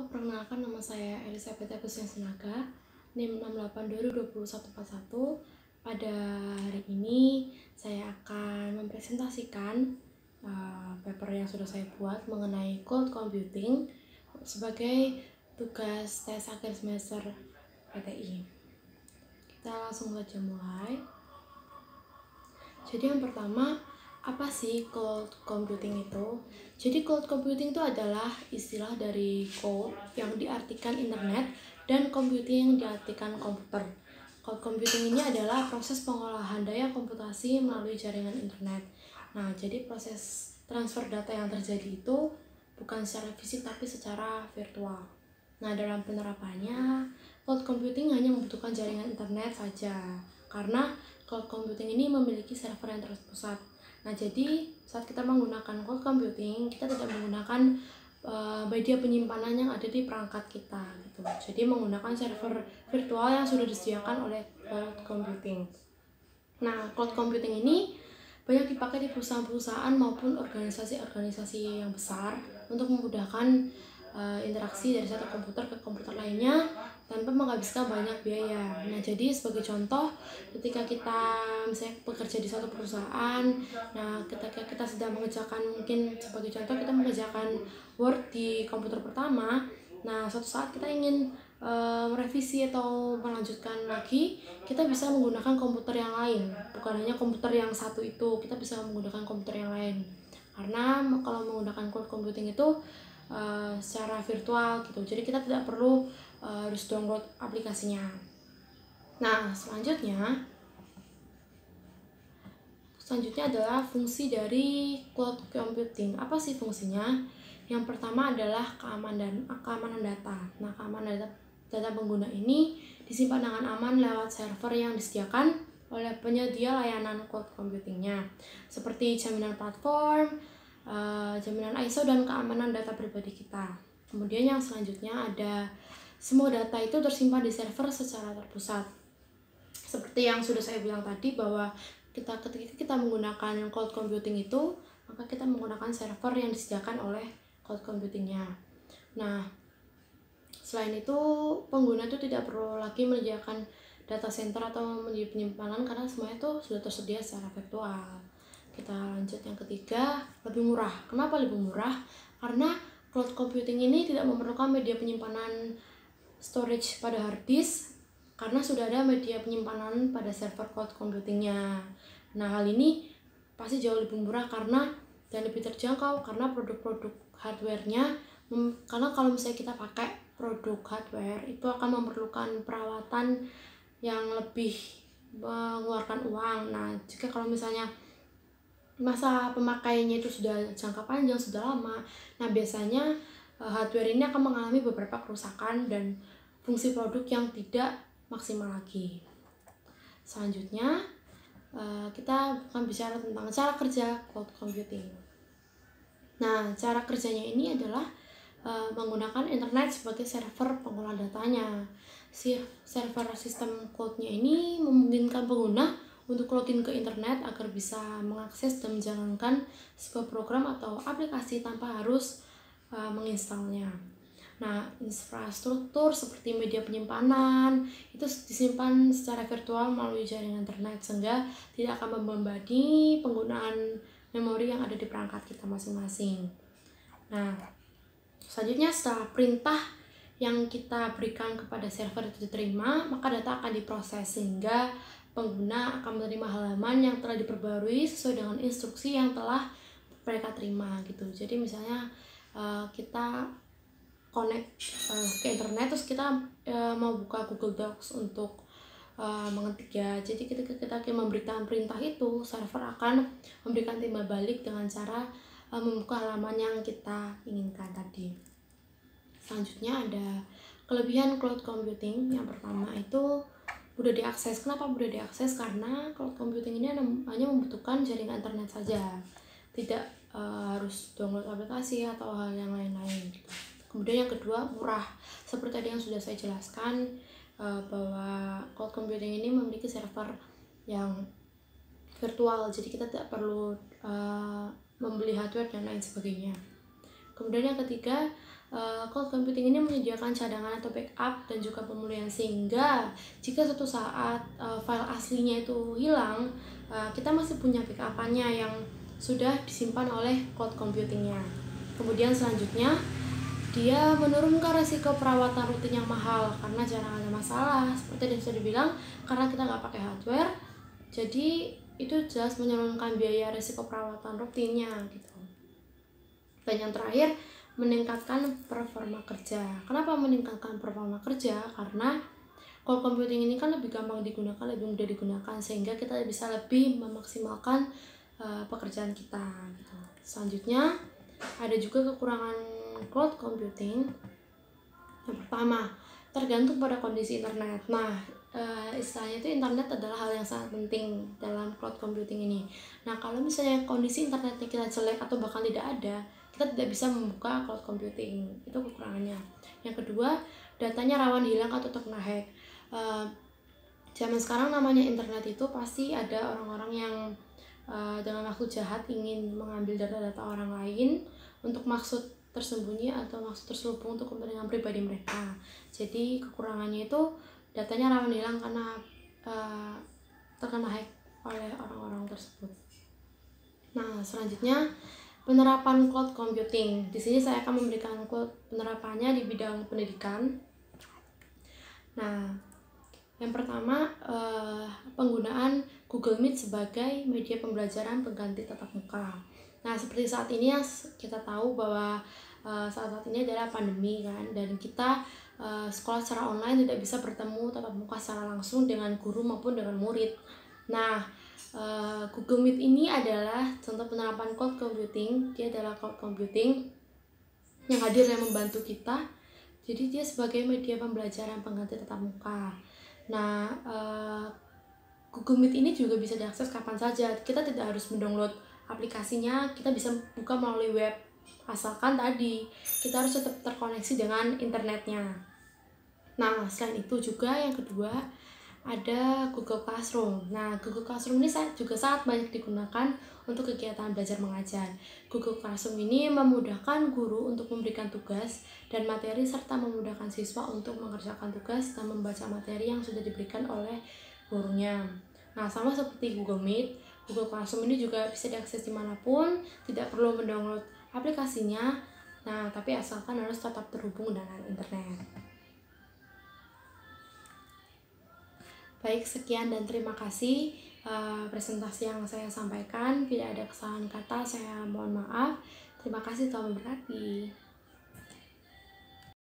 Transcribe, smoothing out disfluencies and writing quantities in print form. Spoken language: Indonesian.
perkenalkan nama saya Elizabeth Agustina Sinaga, NIM 68202141. Pada hari ini saya akan mempresentasikan paper yang sudah saya buat mengenai cloud computing sebagai tugas tes akhir semester PTI. Kita langsung saja mulai. Jadi yang pertama, apa sih cloud computing itu? Jadi cloud computing itu adalah istilah dari cloud yang diartikan internet dan computing yang diartikan komputer. Cloud computing ini adalah proses pengolahan daya komputasi melalui jaringan internet. Nah, jadi proses transfer data yang terjadi itu bukan secara fisik tapi secara virtual. Nah, dalam penerapannya, cloud computing hanya membutuhkan jaringan internet saja, karena cloud computing ini memiliki server yang terpusat. Nah, jadi saat kita menggunakan cloud computing, kita tidak menggunakan media penyimpanan yang ada di perangkat kita gitu. Jadi menggunakan server virtual yang sudah disediakan oleh cloud computing. Nah, cloud computing ini banyak dipakai di perusahaan-perusahaan maupun organisasi-organisasi yang besar untuk memudahkan interaksi dari satu komputer ke komputer lainnya tanpa menghabiskan banyak biaya. Nah, jadi sebagai contoh, ketika kita misalnya bekerja di suatu perusahaan, nah ketika kita sedang mengerjakan, mungkin sebagai contoh kita mengerjakan Word di komputer pertama, nah suatu saat kita ingin merevisi atau melanjutkan lagi, kita bisa menggunakan komputer yang lain, bukan hanya komputer yang satu itu, kita bisa menggunakan komputer yang lain. Karena kalau menggunakan cloud computing itu secara virtual gitu, jadi kita tidak perlu harus download aplikasinya. Nah, selanjutnya adalah fungsi dari cloud computing. Apa sih fungsinya? Yang pertama adalah keamanan data. Nah, keamanan data pengguna ini disimpan dengan aman lewat server yang disediakan oleh penyedia layanan cloud computingnya, seperti jaminan platform, jaminan ISO, dan keamanan data pribadi kita. Kemudian yang selanjutnya ada semua data itu tersimpan di server secara terpusat. Seperti yang sudah saya bilang tadi, bahwa ketika kita menggunakan cloud computing itu, maka kita menggunakan server yang disediakan oleh cloud computingnya. Nah, selain itu pengguna itu tidak perlu lagi menyediakan data center atau media penyimpanan karena semuanya itu sudah tersedia secara virtual. Kita lanjut yang ketiga, lebih murah. Kenapa lebih murah? Karena cloud computing ini tidak memerlukan media penyimpanan storage pada hard disk, karena sudah ada media penyimpanan pada server cloud computingnya. Nah, hal ini pasti jauh lebih murah dan lebih terjangkau karena produk-produk hardware-nya, karena kalau misalnya kita pakai produk hardware itu akan memerlukan perawatan yang lebih mengeluarkan uang. Nah, jika kalau misalnya masa pemakaiannya itu sudah jangka panjang, sudah lama, nah biasanya hardware ini akan mengalami beberapa kerusakan dan fungsi produk yang tidak maksimal lagi. Selanjutnya kita akan bicara tentang cara kerja cloud computing. Nah, cara kerjanya ini adalah menggunakan internet sebagai server pengolah datanya. Server sistem cloud-nya ini memungkinkan pengguna untuk login ke internet agar bisa mengakses dan menjalankan sebuah program atau aplikasi tanpa harus menginstalnya. Nah, infrastruktur seperti media penyimpanan itu disimpan secara virtual melalui jaringan internet, sehingga tidak akan membebani penggunaan memori yang ada di perangkat kita masing-masing. Nah, selanjutnya setelah perintah yang kita berikan kepada server itu diterima, maka data akan diproses sehingga pengguna akan menerima halaman yang telah diperbarui sesuai dengan instruksi yang telah mereka terima gitu. Jadi misalnya kita connect ke internet, terus kita mau buka Google Docs untuk mengetik ya. Jadi ketika kita memberikan perintah itu, server akan memberikan timbal balik dengan cara membuka halaman yang kita inginkan tadi. Selanjutnya ada kelebihan cloud computing. Yang pertama itu mudah diakses. Kenapa mudah diakses? Karena cloud computing ini hanya membutuhkan jaringan internet saja, tidak harus download aplikasi atau hal yang lain-lain gitu. Kemudian yang kedua, murah. Seperti tadi yang sudah saya jelaskan, bahwa cloud computing ini memiliki server yang virtual, jadi kita tidak perlu membeli hardware dan lain sebagainya. Kemudian yang ketiga, Cloud computing ini menyediakan cadangan atau backup dan juga pemulihan, sehingga jika suatu saat file aslinya itu hilang, kita masih punya backup-nya yang sudah disimpan oleh cloud computingnya. Kemudian selanjutnya, dia menurunkan resiko perawatan rutin yang mahal karena jarang ada masalah. Seperti yang sudah dibilang, karena kita nggak pakai hardware, jadi itu jelas menurunkan biaya resiko perawatan rutinnya gitu. Dan yang terakhir, meningkatkan performa kerja. Kenapa meningkatkan performa kerja? Karena cloud computing ini kan lebih gampang digunakan, lebih mudah digunakan, sehingga kita bisa lebih memaksimalkan pekerjaan kita gitu. Selanjutnya, ada juga kekurangan cloud computing. Yang pertama, tergantung pada kondisi internet. Nah, istilahnya itu internet adalah hal yang sangat penting dalam cloud computing ini. Nah, kalau misalnya kondisi internetnya kita jelek atau bahkan tidak ada, kita tidak bisa membuka cloud computing. Itu kekurangannya. Yang kedua, datanya rawan hilang atau terkena hack. Zaman sekarang namanya internet itu pasti ada orang-orang yang dengan maksud jahat ingin mengambil data-data orang lain untuk maksud tersembunyi atau maksud terselubung untuk kepentingan pribadi mereka. Jadi kekurangannya itu datanya rawan hilang karena terkena hack oleh orang-orang tersebut. Nah, selanjutnya penerapan cloud computing. Di sini saya akan memberikan penerapannya di bidang pendidikan. Nah, yang pertama, penggunaan Google Meet sebagai media pembelajaran pengganti tatap muka. Nah, seperti saat ini yang kita tahu bahwa saat ini adalah pandemi kan, dan kita sekolah secara online tidak bisa bertemu tatap muka secara langsung dengan guru maupun dengan murid. Nah, Google Meet ini adalah contoh penerapan cloud computing. Dia adalah cloud computing yang hadir yang membantu kita. Jadi dia sebagai media pembelajaran pengganti tatap muka. Nah, Google Meet ini juga bisa diakses kapan saja. Kita tidak harus mendownload aplikasinya, kita bisa buka melalui web. Asalkan tadi kita harus tetap terkoneksi dengan internetnya. Nah, selain itu juga yang kedua ada Google Classroom. Nah, Google Classroom ini juga sangat banyak digunakan untuk kegiatan belajar mengajar. Google Classroom ini memudahkan guru untuk memberikan tugas dan materi, serta memudahkan siswa untuk mengerjakan tugas dan membaca materi yang sudah diberikan oleh gurunya. Nah, sama seperti Google Meet, Google Classroom ini juga bisa diakses dimanapun, tidak perlu mendownload aplikasinya. Nah, tapi asalkan harus tetap terhubung dengan internet. Baik, sekian dan terima kasih presentasi yang saya sampaikan. Bila ada kesalahan kata, saya mohon maaf. Terima kasih, Tuhan memberkati.